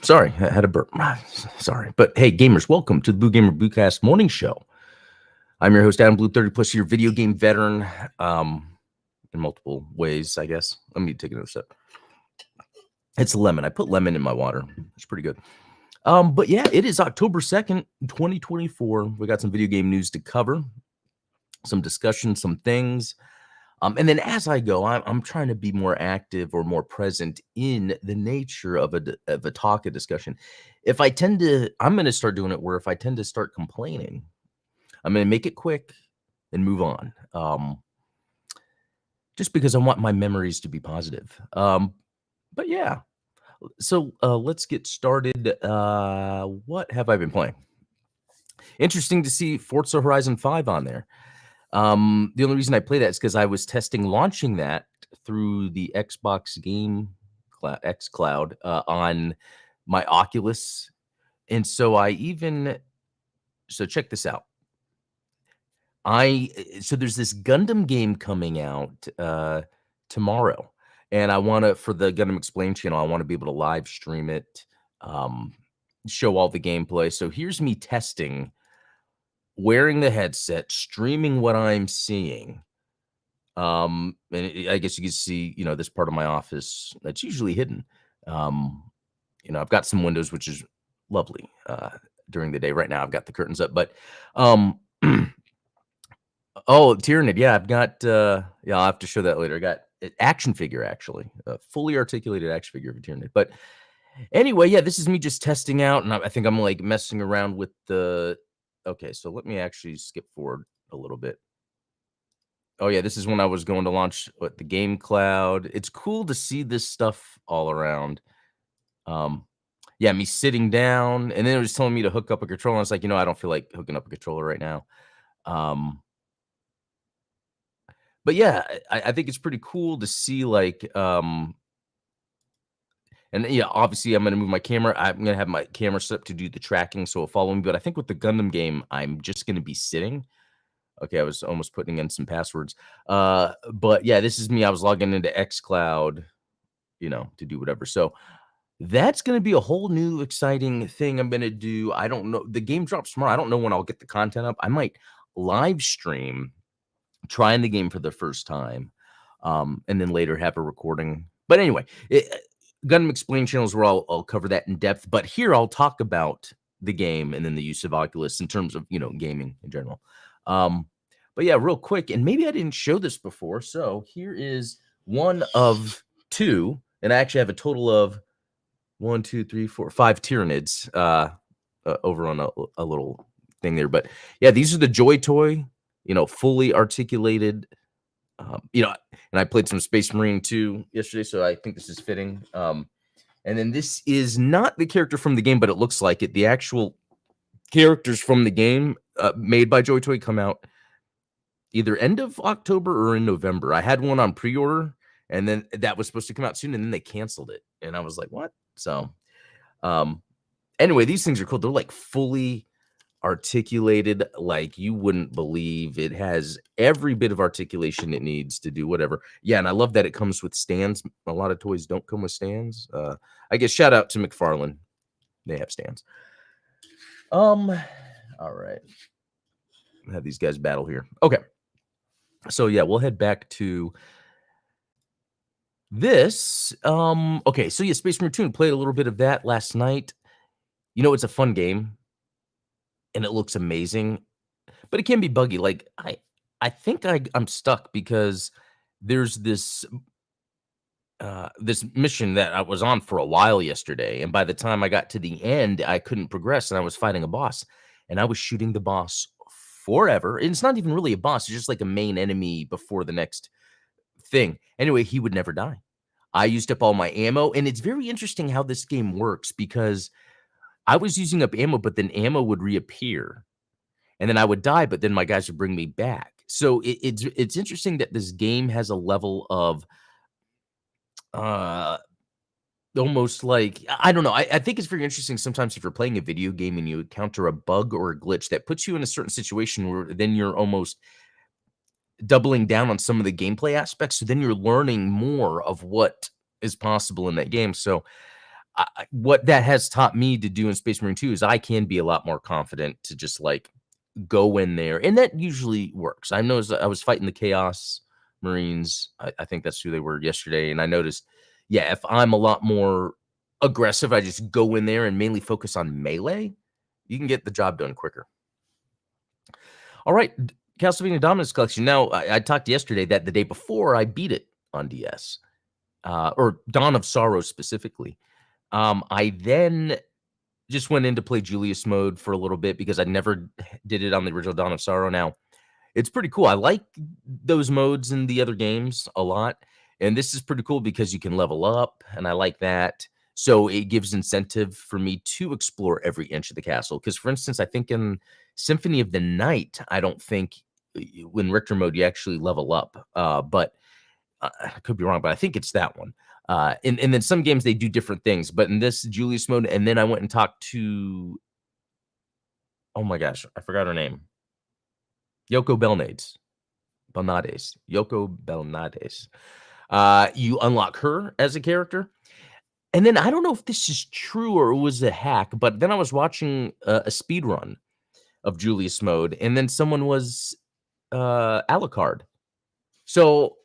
Sorry, I had a burp. Sorry. But hey, gamers, welcome to the Blue Gamer Bluecast morning show. I'm your host, Adam Blue, 30 plus year video game veteran in multiple ways, I guess. Let me take another sip. It's lemon. I put lemon in my water. It's pretty good. But yeah, it is October 2nd, 2024. We got some video game news to cover, some discussion, some things. And then as I go, I'm trying to be more active or more present in the nature of a talk, a discussion. If I tend to, I'm going to start doing it where if I tend to start complaining, I'm going to make it quick and move on. Just because I want my memories to be positive. But yeah, so let's get started. What have I been playing? Interesting to see Forza Horizon 5 on there. The only reason I play that is because I was testing launching that through the Xbox Game X Cloud on my Oculus, and so so check this out. So there's this Gundam game coming out tomorrow, and I want to for the Gundam Explain channel. I want to be able to live stream it, show all the gameplay. So here's me testing. Wearing the headset, streaming what I'm seeing. And I guess you can see, this part of my office that's usually hidden. I've got some windows, which is lovely during the day. Right now, I've got the curtains up, but oh, Tyranid, yeah, I've got I'll have to show that later. I got an action figure, actually, a fully articulated action figure of a Tyranid. But anyway, yeah, this is me just testing out, and I think I'm like messing around with the. Okay, so let me actually skip forward a little bit. Oh yeah, this is when I was going to launch the Game Cloud. It's cool to see this stuff all around. Yeah, me sitting down, and then it was telling me to hook up a controller. I was like, I don't feel like hooking up a controller right now. But yeah, I think it's pretty cool to see and yeah, obviously I'm going to move my camera. I'm going to have my camera set up to do the tracking, so it'll follow me. But I think with the Gundam game, I'm just going to be sitting. Okay, I was almost putting in some passwords. But yeah, this is me. I was logging into xCloud, to do whatever. So that's going to be a whole new exciting thing I'm going to do. I don't know. The game drops tomorrow. I don't know when I'll get the content up. I might live stream trying the game for the first time, and then later have a recording. But anyway, Gundam Explain channels where I'll cover that in depth. But here I'll talk about the game and then the use of Oculus in terms of, gaming in general. But yeah, real quick, and maybe I didn't show this before. So here is one of two, and I actually have a total of 1, 2, 3, 4, 5 Tyranids over on a little thing there. But yeah, these are the Joy Toy, fully articulated. And I played some Space Marine 2 yesterday, so I think this is fitting. And then this is not the character from the game, but it looks like it. The actual characters from the game made by Joy Toy come out either end of October or in November. I had one on pre-order, and then that was supposed to come out soon, and then they canceled it. And I was like, what? So anyway, these things are cool. They're like fully articulated like you wouldn't believe. It has every bit of articulation it needs to do whatever. Yeah, and I love that it comes with stands. A lot of toys don't come with stands. I guess shout out to McFarlane. They have stands. All right. Have these guys battle here. Okay. So yeah, we'll head back to this. Okay, so yeah, Space Marine 2, played a little bit of that last night. It's a fun game and it looks amazing, but it can be buggy. Like I think I'm stuck because there's this mission that I was on for a while yesterday, and by the time I got to the end, I couldn't progress, and I was fighting a boss, and I was shooting the boss forever. And it's not even really a boss; it's just like a main enemy before the next thing. Anyway, he would never die. I used up all my ammo, and it's very interesting how this game works because I was using up ammo, but then ammo would reappear, and then I would die, but then my guys would bring me back. So it's interesting that this game has a level of almost like, I don't know. I think it's very interesting sometimes if you're playing a video game and you encounter a bug or a glitch that puts you in a certain situation where then you're almost doubling down on some of the gameplay aspects. So then you're learning more of what is possible in that game. So what that has taught me to do in Space Marine 2 is I can be a lot more confident to just like go in there, and that usually works. I noticed I was fighting the Chaos Marines. I think that's who they were yesterday, and I noticed, yeah, if I'm a lot more aggressive, I just go in there and mainly focus on melee, you can get the job done quicker. All right, Castlevania Dominus Collection. Now, I talked yesterday that the day before I beat it on DS, or Dawn of Sorrow specifically. I then just went in to play Julius mode for a little bit because I never did it on the original Dawn of Sorrow. Now, it's pretty cool. I like those modes in the other games a lot, and this is pretty cool because you can level up, and I like that. So it gives incentive for me to explore every inch of the castle. Because, for instance, I think in Symphony of the Night, I don't think when Richter mode you actually level up, but I could be wrong, but I think it's that one. And then some games they do different things, but in this Julius mode, and then I went and talked to, oh my gosh, I forgot her name. Yoko Belnades. Yoko Belnades. You unlock her as a character. And then I don't know if this is true or it was a hack, but then I was watching a speed run of Julius mode, and then someone was Alucard. So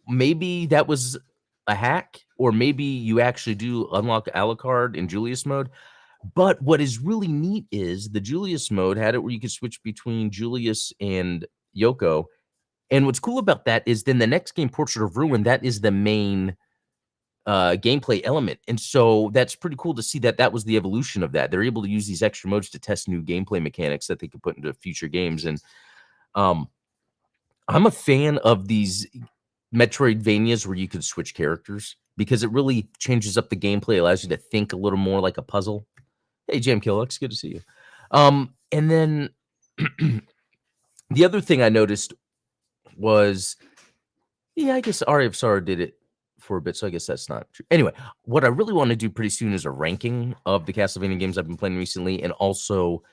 maybe that was a hack, or maybe you actually do unlock Alucard in Julius mode. But what is really neat is the Julius mode had it where you could switch between Julius and Yoko. And what's cool about that is then the next game, Portrait of Ruin, that is the main gameplay element. And so that's pretty cool to see that that was the evolution of that. They're able to use these extra modes to test new gameplay mechanics that they could put into future games. And I'm a fan of these Metroidvanias where you can switch characters because it really changes up the gameplay, allows you to think a little more like a puzzle. Hey, Jam Killux, good to see you. And then the other thing I noticed was, yeah, I guess Aria of Sorrow did it for a bit, so I guess that's not true. Anyway, what I really want to do pretty soon is a ranking of the Castlevania games I've been playing recently, and also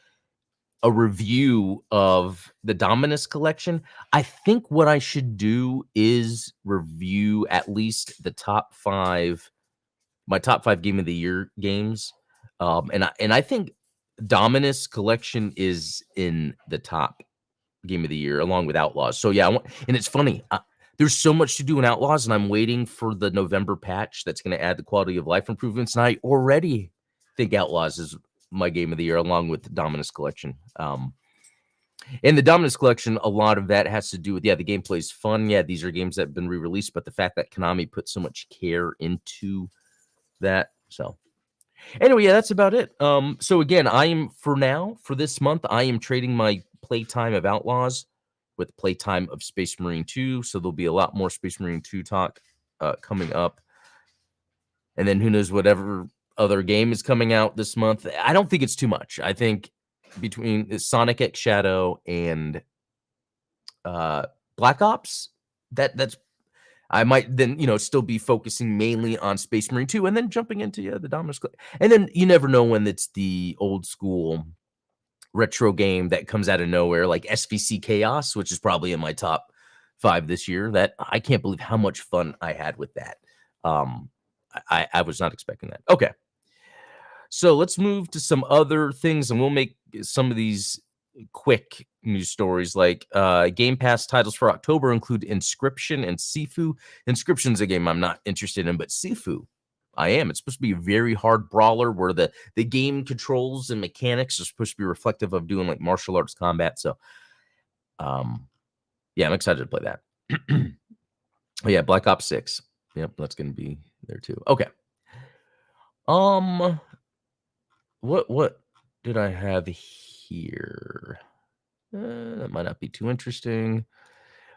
a review of the Dominus collection. I think what I should do is review at least the my top 5 game of the year games. And I think Dominus collection is in the top game of the year along with Outlaws. So yeah, and it's funny. There's so much to do in Outlaws, and I'm waiting for the November patch that's going to add the quality of life improvements. And I already think Outlaws is my game of the year along with the Dominus collection. In the Dominus collection, a lot of that has to do with, yeah, the gameplay is fun. Yeah, these are games that have been re-released, but the fact that Konami put so much care into that. So anyway, yeah, that's about it. So again, for this month, I am trading my playtime of Outlaws with playtime of Space Marine 2. So there'll be a lot more Space Marine 2 talk coming up. And then who knows, whatever other game is coming out this month. I don't think it's too much. I think between Sonic X Shadow and Black Ops, that's I might then, still be focusing mainly on Space Marine 2 and then jumping into the Dominus. And then you never know when it's the old school retro game that comes out of nowhere, like SVC Chaos, which is probably in my top 5 this year. That I can't believe how much fun I had with that. I was not expecting that. Okay. So let's move to some other things, and we'll make some of these quick news stories. Like Game Pass titles for October include Inscription and Sifu. Inscription's a game I'm not interested in, but Sifu, I am. It's supposed to be a very hard brawler where the game controls and mechanics are supposed to be reflective of doing like martial arts combat. So, yeah, I'm excited to play that. Oh, yeah, Black Ops 6. Yep, that's going to be there too. Okay. What did I have here? That might not be too interesting.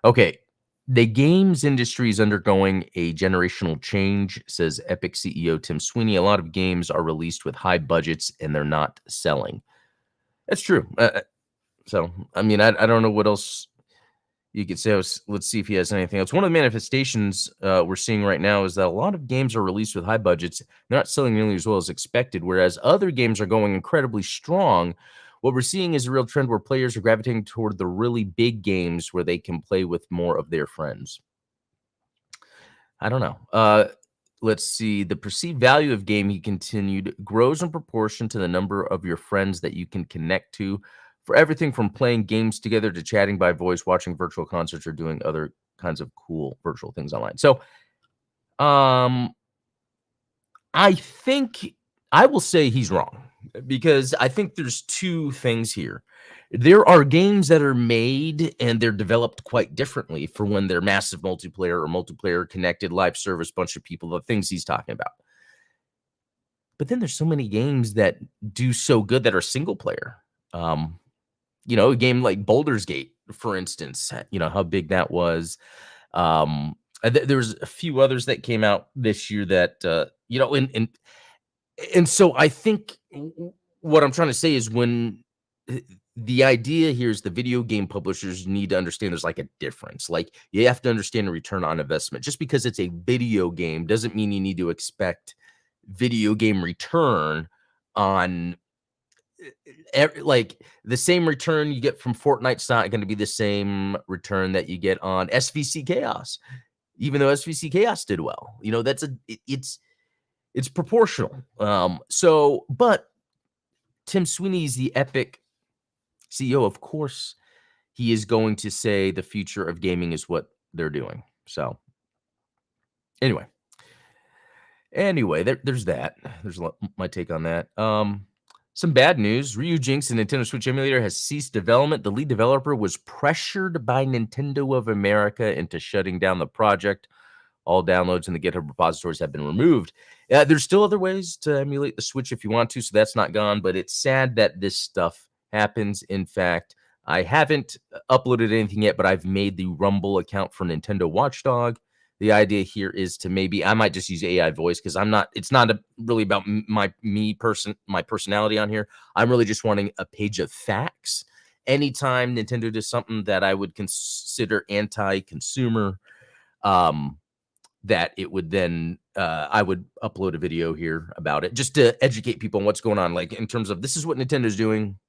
Okay. The games industry is undergoing a generational change, says Epic CEO Tim Sweeney. A lot of games are released with high budgets and they're not selling. That's true. So, I mean, I don't know what else you could say. Let's see if he has anything else. One of the manifestations we're seeing right now is that a lot of games are released with high budgets. They're not selling nearly as well as expected, whereas other games are going incredibly strong. What we're seeing is a real trend where players are gravitating toward the really big games where they can play with more of their friends. I don't know. Let's see. The perceived value of game, he continued, grows in proportion to the number of your friends that you can connect to for everything from playing games together to chatting by voice, watching virtual concerts, or doing other kinds of cool virtual things online. So, um, I think I will say he's wrong because I think there's two things here. There are games that are made and they're developed quite differently for when they're massive multiplayer or multiplayer connected live service, bunch of people, the things he's talking about. But then there's so many games that do so good that are single player. Um, a game like Baldur's Gate, for instance, how big that was. There's a few others that came out this year that, and so I think what I'm trying to say is when the idea here is the video game publishers need to understand there's like a difference. Like you have to understand a return on investment. Just because it's a video game doesn't mean you need to expect video game return on like the same return you get from Fortnite's not going to be the same return that you get on SVC Chaos, even though SVC Chaos did well. It's proportional. But Tim Sweeney's the Epic CEO. Of course, he is going to say the future of gaming is what they're doing. So anyway, there's that. There's my take on that. Some bad news. Ryu Jinx, the Nintendo Switch emulator, has ceased development. The lead developer was pressured by Nintendo of America into shutting down the project. All downloads in the GitHub repositories have been removed. There's still other ways to emulate the Switch if you want to, so that's not gone, but it's sad that this stuff happens. In fact, I haven't uploaded anything yet, but I've made the Rumble account for Nintendo Watchdog. The idea here is to maybe I might just use AI voice because it's not really about my personality on here. I'm really just wanting a page of facts. Anytime Nintendo does something that I would consider anti-consumer, that it would then I would upload a video here about it just to educate people on what's going on, like in terms of this is what Nintendo's doing.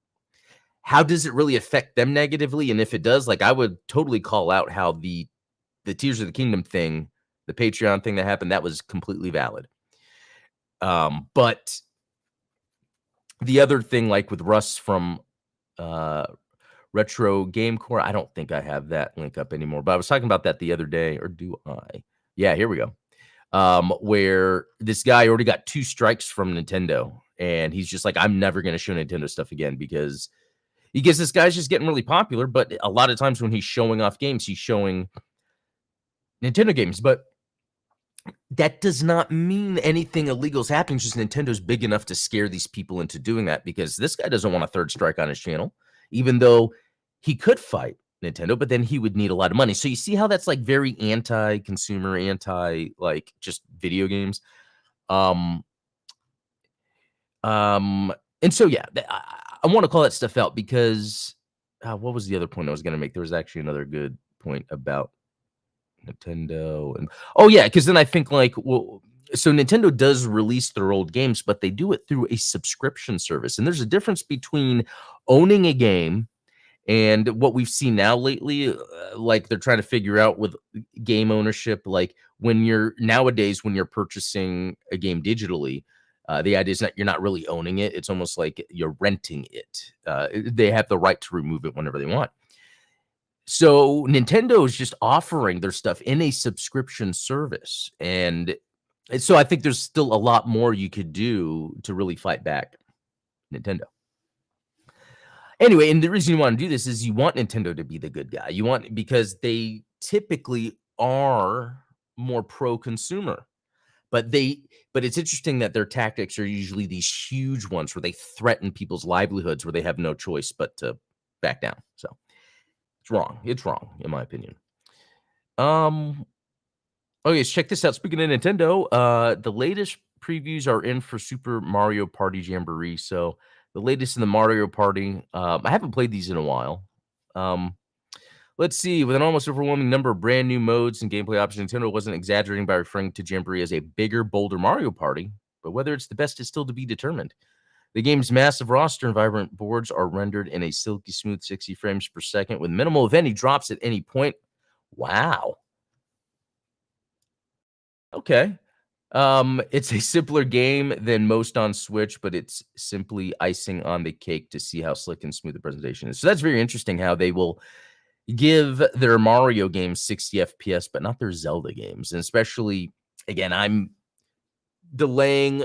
How does it really affect them negatively? And if it does, like I would totally call out how the Tears of the Kingdom thing, the Patreon thing that happened, that was completely valid. But the other thing, like with Russ from Retro Game Core, I don't think I have that link up anymore, but I was talking about that the other day, or do I? Yeah, here we go. Where this guy already got 2 strikes from Nintendo, and he's just like, I'm never going to show Nintendo stuff again because this guy's just getting really popular. But a lot of times when he's showing off games, he's showing Nintendo games, but that does not mean anything illegal is happening. Just Nintendo's big enough to scare these people into doing that because this guy doesn't want a 3rd strike on his channel, even though he could fight Nintendo, but then he would need a lot of money. So you see how that's like very anti-consumer, like just video games. And so yeah, I want to call that stuff out because what was the other point I was going to make? There was actually another good point about Nintendo and because then I think like, well, so Nintendo does release their old games, but they do it through a subscription service, and there's a difference between owning a game and what we've seen now lately. Like they're trying to figure out with game ownership, like when you're purchasing a game digitally, the idea is that you're not really owning it. It's almost like you're renting it. They have the right to remove it whenever they want. So Nintendo is just offering their stuff in a subscription service. And so I think there's still a lot more you could do to really fight back Nintendo. Anyway, and the reason you want to do this is you want Nintendo to be the good guy. Because they typically are more pro-consumer. But it's interesting that their tactics are usually these huge ones where they threaten people's livelihoods where they have no choice but to back down. So it's wrong. It's wrong, in my opinion. Okay, so check this out. Speaking of Nintendo, the latest previews are in for Super Mario Party Jamboree. So the latest in the Mario Party. I haven't played these in a while. Let's see. With an almost overwhelming number of brand new modes and gameplay options, Nintendo wasn't exaggerating by referring to Jamboree as a bigger, bolder Mario Party. But whether it's the best is still to be determined. The game's massive roster and vibrant boards are rendered in a silky smooth 60 frames per second with minimal, if any, drops at any point. Wow. Okay. It's a simpler game than most on Switch, but it's simply icing on the cake to see how slick and smooth the presentation is. So that's very interesting how they will give their Mario games 60 FPS, but not their Zelda games. And especially, again, I'm delaying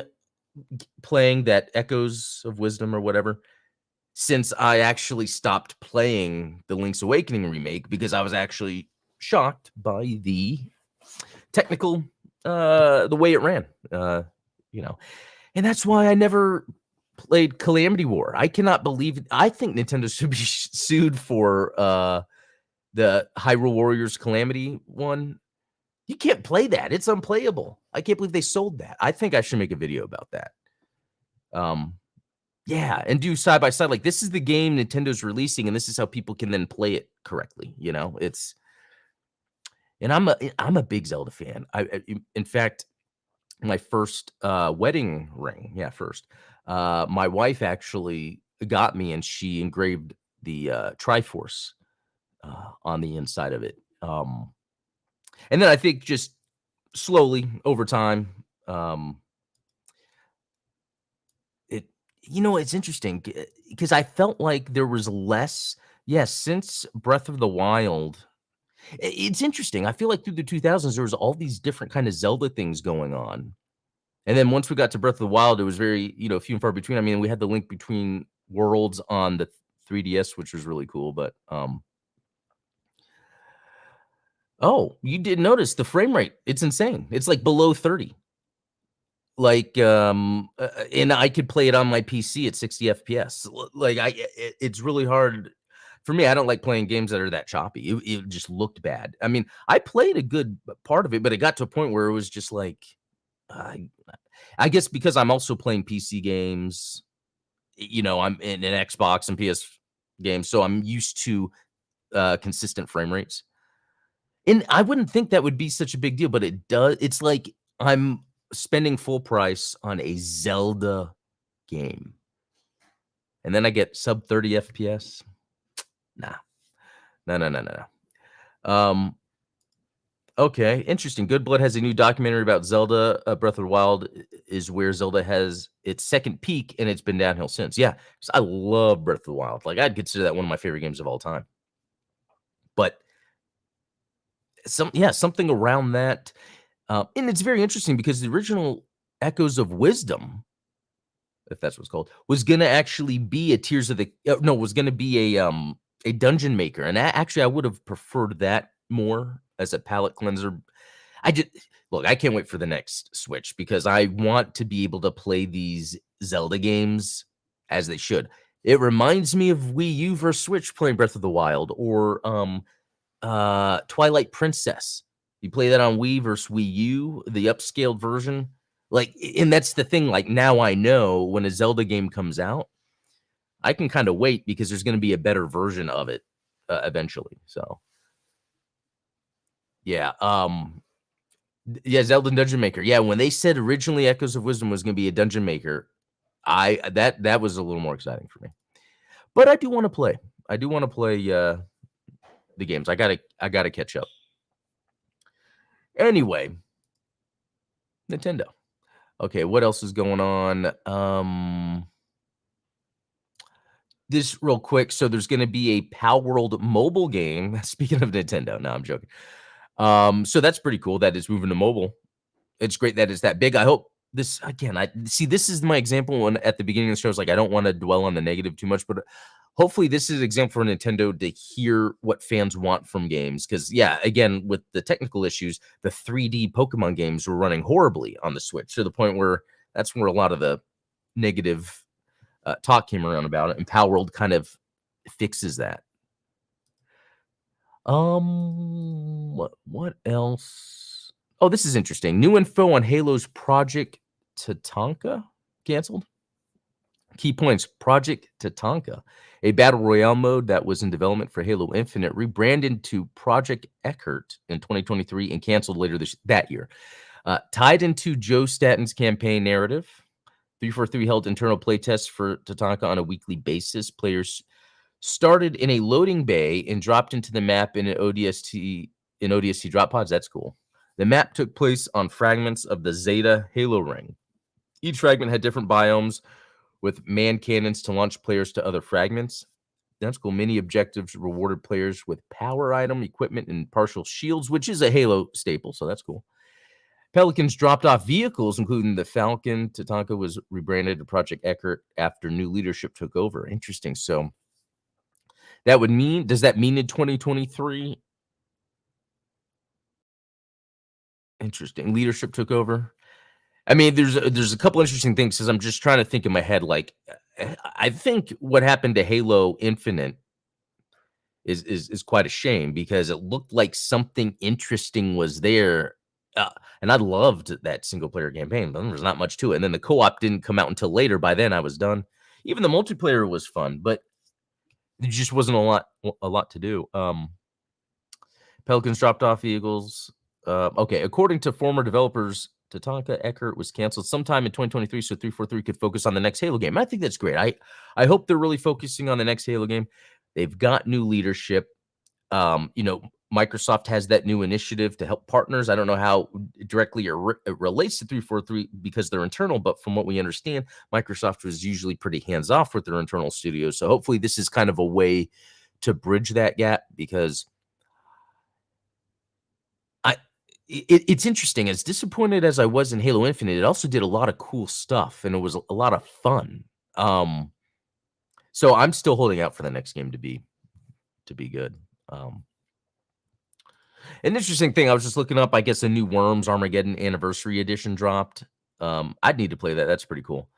playing that Echoes of Wisdom or whatever since I actually stopped playing the Link's Awakening remake because I was actually shocked by the technical the way it ran. You know, and that's why I never played Calamity War. I cannot believe it. I think Nintendo should be sued for the Hyrule Warriors Calamity one. You can't play that. It's unplayable. I can't believe they sold that. I think I should make a video about that. Yeah, and do side by side. Like, this is the game Nintendo's releasing, and this is how people can then play it correctly. You know, it's and I'm a big Zelda fan. In fact, my first wedding ring, yeah, first. My wife actually got me, and she engraved the Triforce on the inside of it. And then I think just slowly over time, it it's interesting because I felt like there was less. Yes, since Breath of the Wild, it's interesting. I feel like through the 2000s there was all these different kind of Zelda things going on. And then once we got to Breath of the Wild, it was very, few and far between. I mean, we had the Link Between Worlds on the 3DS, which was really cool, but oh, you did notice the frame rate. It's insane. It's like below 30. Like and I could play it on my PC at 60 FPS. Like it's really hard for me. I don't like playing games that are that choppy. It just looked bad. I mean, I played a good part of it, but it got to a point where it was just like I guess because I'm also playing PC games, I'm in an Xbox and PS games, so I'm used to consistent frame rates. And I wouldn't think that would be such a big deal, but it does. It's like I'm spending full price on a Zelda game, and then I get sub 30 FPS. Nah, no, no, no, no, no. Okay, interesting. Good Blood has a new documentary about Zelda. Breath of the Wild is where Zelda has its second peak, and it's been downhill since. Yeah, 'cause I love Breath of the Wild. Like, I'd consider that one of my favorite games of all time. But something around that, and it's very interesting because the original Echoes of Wisdom, if that's what it's called, was gonna actually be a Tears of the no, was gonna be a dungeon maker, and actually I would have preferred that more as a palate cleanser. I just look, I can't wait for the next Switch because I want to be able to play these Zelda games as they should. It reminds me of Wii U versus Switch playing Breath of the Wild or Twilight Princess. You play that on Wii versus Wii U, the upscaled version. Like, and that's the thing. Like, now I know when a Zelda game comes out, I can kind of wait because there's going to be a better version of it eventually. So, yeah. Yeah, Zelda Dungeon Maker. Yeah, when they said originally Echoes of Wisdom was going to be a dungeon maker, that was a little more exciting for me. But I do want to play. I do want to play the games. I gotta catch up. Anyway, Nintendo. Okay, what else is going on? This real quick. So there's going to be a Palworld mobile game. Speaking of Nintendo, no, I'm joking. So that's pretty cool that it's moving to mobile. It's great that it's that big. I hope this again. I see this is my example when at the beginning of the show. It's like I don't want to dwell on the negative too much, but hopefully this is an example for Nintendo to hear what fans want from games. Because yeah, again, with the technical issues, the 3D Pokemon games were running horribly on the Switch to the point where that's where a lot of the negative talk came around about it, and Palworld kind of fixes that. What else? Oh, this is interesting. New info on Halo's Project Tatanka canceled. Key points: Project Tatanka, a battle royale mode that was in development for Halo Infinite, rebranded to Project Eckert in 2023 and canceled later that year. Tied into Joe Staten's campaign narrative, 343 held internal playtests for Tatanka on a weekly basis. Players started in a loading bay and dropped into the map in an ODST drop pods. That's cool. The map took place on fragments of the Zeta Halo ring. Each fragment had different biomes with man cannons to launch players to other fragments. That's cool. Many objectives rewarded players with power item, equipment, and partial shields, which is a Halo staple, so that's cool. Pelicans dropped off vehicles, including the Falcon. Tatanka was rebranded to Project Eckert after new leadership took over. Interesting. So that would mean, does that mean in 2023? Interesting. Leadership took over. I mean, there's a couple interesting things because I'm just trying to think in my head. Like, I think what happened to Halo Infinite is quite a shame because it looked like something interesting was there. And I loved that single player campaign, but there was not much to it. And then the co-op didn't come out until later. By then I was done. Even the multiplayer was fun, but there just wasn't a lot to do. Pelicans dropped off Eagles. Okay, according to former developers, Tatanka Eckert was canceled sometime in 2023, so 343 could focus on the next Halo game. I think that's great. I hope they're really focusing on the next Halo game. They've got new leadership. Microsoft has that new initiative to help partners. I don't know how directly it relates to 343 because they're internal, but from what we understand, Microsoft was usually pretty hands-off with their internal studios. So hopefully this is kind of a way to bridge that gap because it's interesting. As disappointed as I was in Halo Infinite, it also did a lot of cool stuff, and it was a lot of fun. So I'm still holding out for the next game to be good. An interesting thing, I was just looking up, I guess a new Worms Armageddon Anniversary Edition dropped. I'd need to play that. That's pretty cool.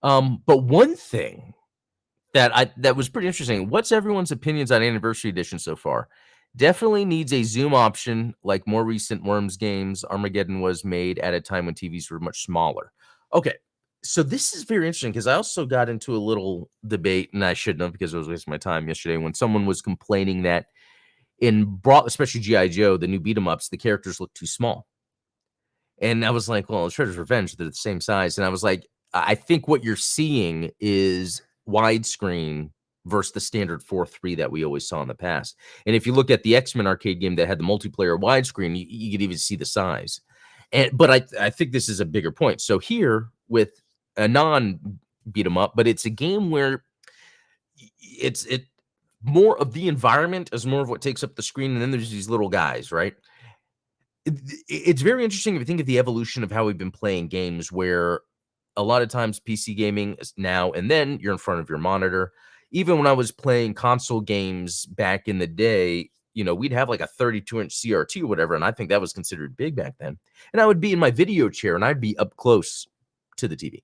But one thing that was pretty interesting, what's everyone's opinions on Anniversary Edition so far? Definitely needs a zoom option like more recent Worms games. Armageddon was made at a time when TVs were much smaller. Okay, so this is very interesting because I also got into a little debate, and I shouldn't have because I was wasting my time yesterday when someone was complaining that especially G.I. Joe, the new beat 'em ups, the characters look too small. And I was like, well, Shredder's Revenge, they're the same size. And I was like, I think what you're seeing is widescreen versus the standard 4:3 that we always saw in the past. And if you look at the X-Men arcade game that had the multiplayer widescreen, you could even see the size. But I think this is a bigger point. So here with a non beat 'em up, but it's a game where it more of the environment is more of what takes up the screen, and then there's these little guys, right? It's very interesting if you think of the evolution of how we've been playing games where a lot of times PC gaming is now and then you're in front of your monitor. Even when I was playing console games back in the day, we'd have like a 32-inch CRT or whatever, and I think that was considered big back then. And I would be in my video chair and I'd be up close to the TV.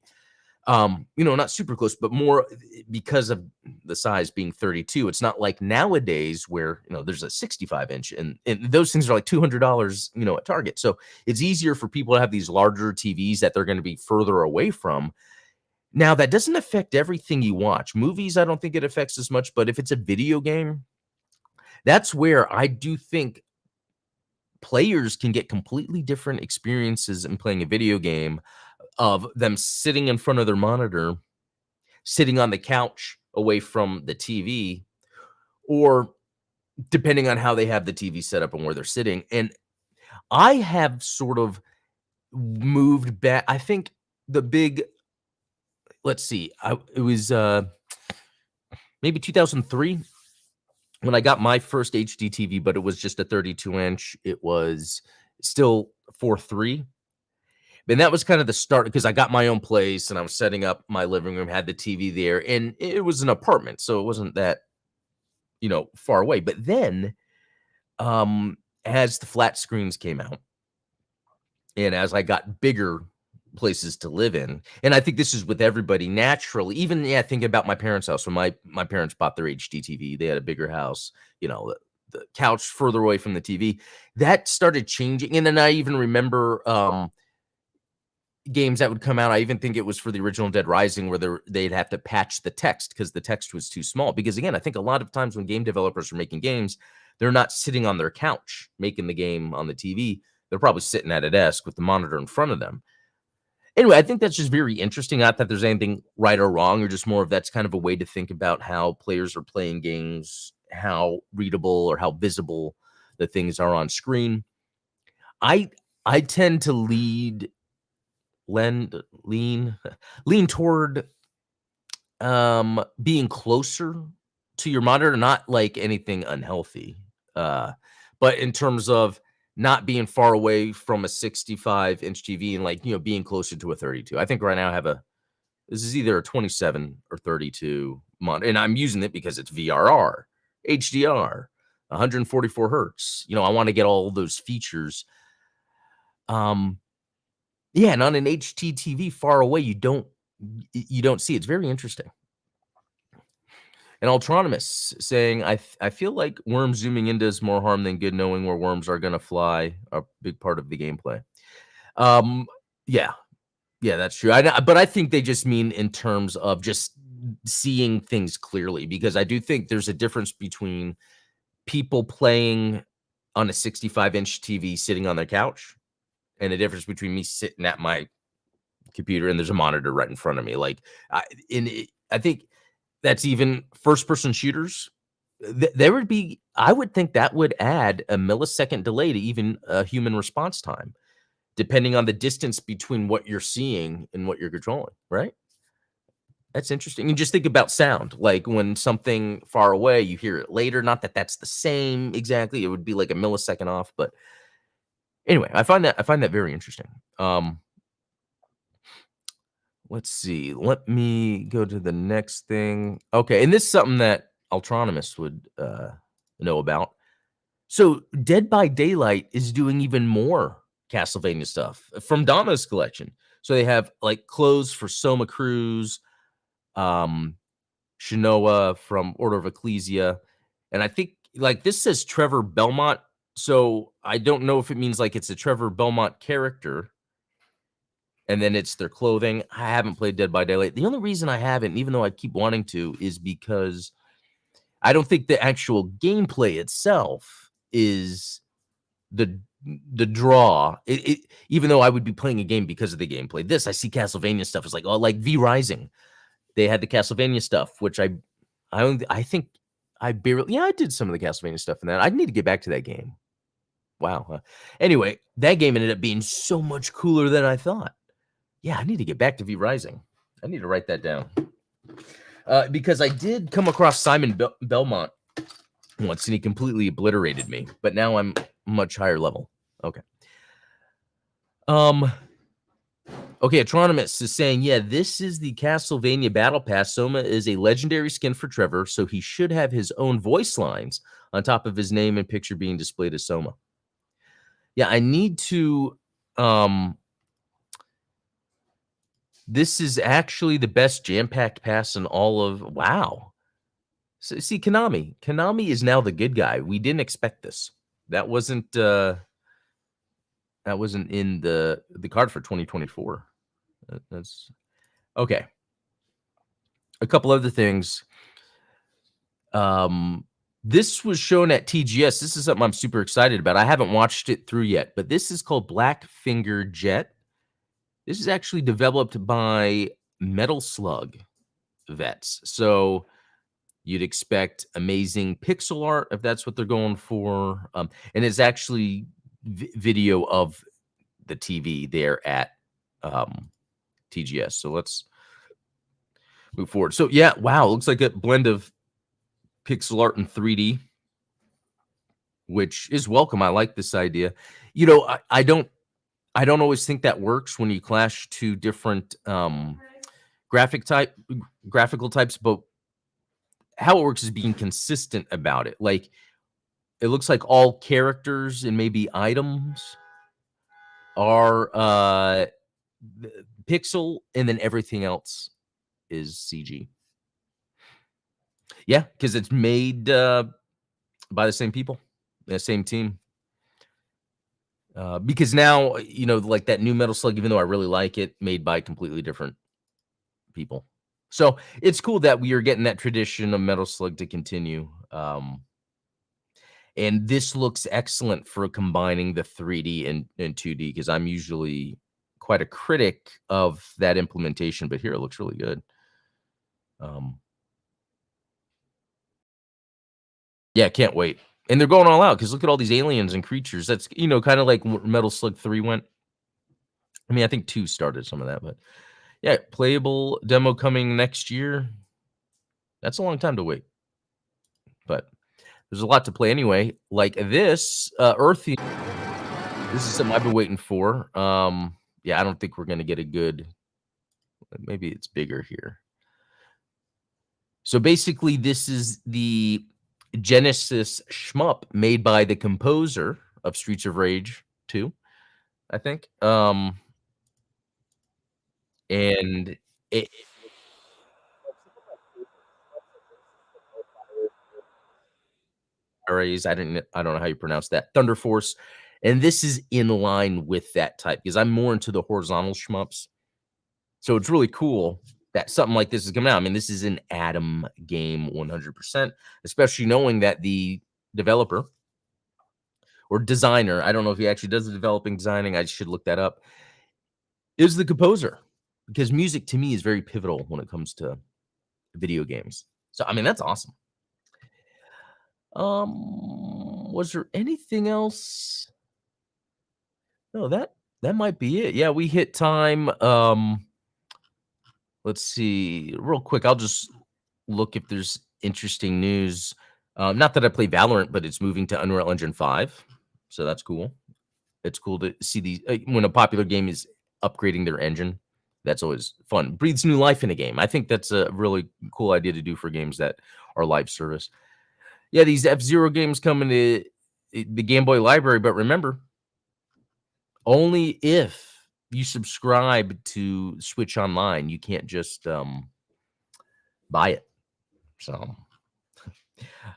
Not super close, but more because of the size being 32. It's not like nowadays where, there's a 65-inch and those things are like $200, at Target. So it's easier for people to have these larger TVs that they're going to be further away from. Now, that doesn't affect everything you watch. Movies, I don't think it affects as much, but if it's a video game, that's where I do think players can get completely different experiences in playing a video game of them sitting in front of their monitor, sitting on the couch away from the TV, or depending on how they have the TV set up and where they're sitting. And I have sort of moved back. I think the big, let's see, it was maybe 2003 when I got my first HD TV, but it was just a 32-inch. It was still 4:3. And that was kind of the start because I got my own place and I was setting up my living room, had the TV there, and it was an apartment, so it wasn't that, far away. But then, as the flat screens came out, and as I got bigger places to live in, and I think this is with everybody naturally, even thinking about my parents' house when my parents bought their HD TV, they had a bigger house, the couch further away from the TV, that started changing. And then I even remember games that would come out. I even think it was for the original Dead Rising where they'd have to patch the text because the text was too small. Because again, I think a lot of times when game developers are making games, they're not sitting on their couch making the game on the TV. They're probably sitting at a desk with the monitor in front of them. Anyway, I think that's just very interesting. Not that there's anything right or wrong, or just more of that's kind of a way to think about how players are playing games, how readable or how visible the things are on screen. I tend to lend lean lean toward, being closer to your monitor, not like anything unhealthy, uh, but in terms of not being far away from a 65-inch TV and, like, being closer to a 32. I think right now I have this is either a 27 or 32 monitor, and I'm using it because it's VRR, HDR, 144 hertz. I wanna get all those features. Um, yeah, and on an HDTV far away, you don't see. It's very interesting. And Autonomous saying, I feel like worms zooming in does more harm than good, knowing where worms are gonna fly, a big part of the gameplay. Um, yeah, yeah, that's true. But I think they just mean in terms of just seeing things clearly, because I do think there's a difference between people playing on a 65-inch TV sitting on their couch, and a difference between me sitting at my computer and there's a monitor right in front of me. Like, I think that's even first-person shooters. There would be, I would think that would add a millisecond delay to even a human response time, depending on the distance between what you're seeing and what you're controlling, right? That's interesting. And just think about sound. Like, when something far away, you hear it later. Not that that's the same exactly. It would be like a millisecond off. But anyway, I find that very interesting. Let's see. Let me go to the next thing. Okay, and this is something that Ultronomist would know about. So Dead by Daylight is doing even more Castlevania stuff from Dama's collection. So they have like clothes for Soma Cruz, um, Shinoa from Order of Ecclesia, and I think like this says Trevor Belmont. So I don't know if it means like it's a Trevor Belmont character, and then it's their clothing. I haven't played Dead by Daylight. The only reason I haven't, even though I keep wanting to, is because I don't think the actual gameplay itself is the the draw. Even though I would be playing a game because of the gameplay. This I see Castlevania stuff is like, oh, like V Rising. They had the Castlevania stuff, which I think I barely, yeah, I did some of the Castlevania stuff in that. I need to get back to that game. Wow. Anyway, that game ended up being so much cooler than I thought. Yeah, I need to get back to V Rising. I need to write that down. Because I did come across Simon Belmont once, and he completely obliterated me. But now I'm much higher level. Okay. Okay, Atronimus is saying, yeah, this is the Castlevania Battle Pass. Soma is a legendary skin for Trevor, so he should have his own voice lines on top of his name and picture being displayed as Soma. Yeah, I need to this is actually the best jam-packed pass in all of, wow. So, see, Konami is now the good guy. We didn't expect this. That wasn't in the card for 2024. That's okay. A couple other things. This was shown at TGS. This is something I'm super excited about. I haven't watched it through yet, but this is called Blackfinger Jet. This is actually developed by Metal Slug vets. So you'd expect amazing pixel art if that's what they're going for. And it's actually video of the TV there at TGS. So let's move forward. So yeah, wow, looks like a blend of pixel art and 3D, which is welcome. I like this idea. I don't always think that works when you clash two different graphical types, but how it works is being consistent about it. Like, it looks like all characters and maybe items are pixel, and then everything else is CG. Yeah, because it's made by the same people, the same team. Because now, like that new Metal Slug, even though I really like it, made by completely different people. So it's cool that we are getting that tradition of Metal Slug to continue. And this looks excellent for combining the 3D and 2D, because I'm usually quite a critic of that implementation, but here it looks really good. Yeah, can't wait. And they're going all out because look at all these aliens and creatures. That's, kind of like Metal Slug 3 went. I mean, I think 2 started some of that, but yeah, playable demo coming next year. That's a long time to wait. But there's a lot to play anyway. Like this, Earthy. This is something I've been waiting for. Yeah, I don't think we're gonna get a good. Maybe it's bigger here. So basically, this is the Genesis shmup made by the composer of Streets of Rage 2, I think. And it I don't know how you pronounce that. Thunder Force. And this is in line with that type because I'm more into the horizontal shmups. So it's really cool that something like this is coming out. I mean, this is an Atom game 100%, especially knowing that the developer or designer, I don't know if he actually does the developing designing, I should look that up, is the composer. Because music to me is very pivotal when it comes to video games. So I mean, that's awesome. Was there anything else? No, that might be it. Yeah, we hit time. Let's see, real quick. I'll just look if there's interesting news. Not that I play Valorant, but it's moving to Unreal Engine 5, so that's cool. It's cool to see these when a popular game is upgrading their engine. That's always fun. Breathes new life in a game. I think that's a really cool idea to do for games that are live service. Yeah, these F-Zero games come into the Game Boy library, but remember, only if you subscribe to Switch Online. You can't just buy it. So,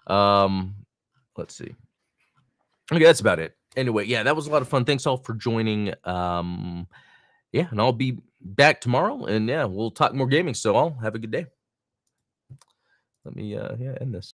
um, let's see. Okay, that's about it. Anyway, yeah, that was a lot of fun. Thanks all for joining. Yeah, and I'll be back tomorrow, and yeah, we'll talk more gaming. So, all have a good day. Let me end this.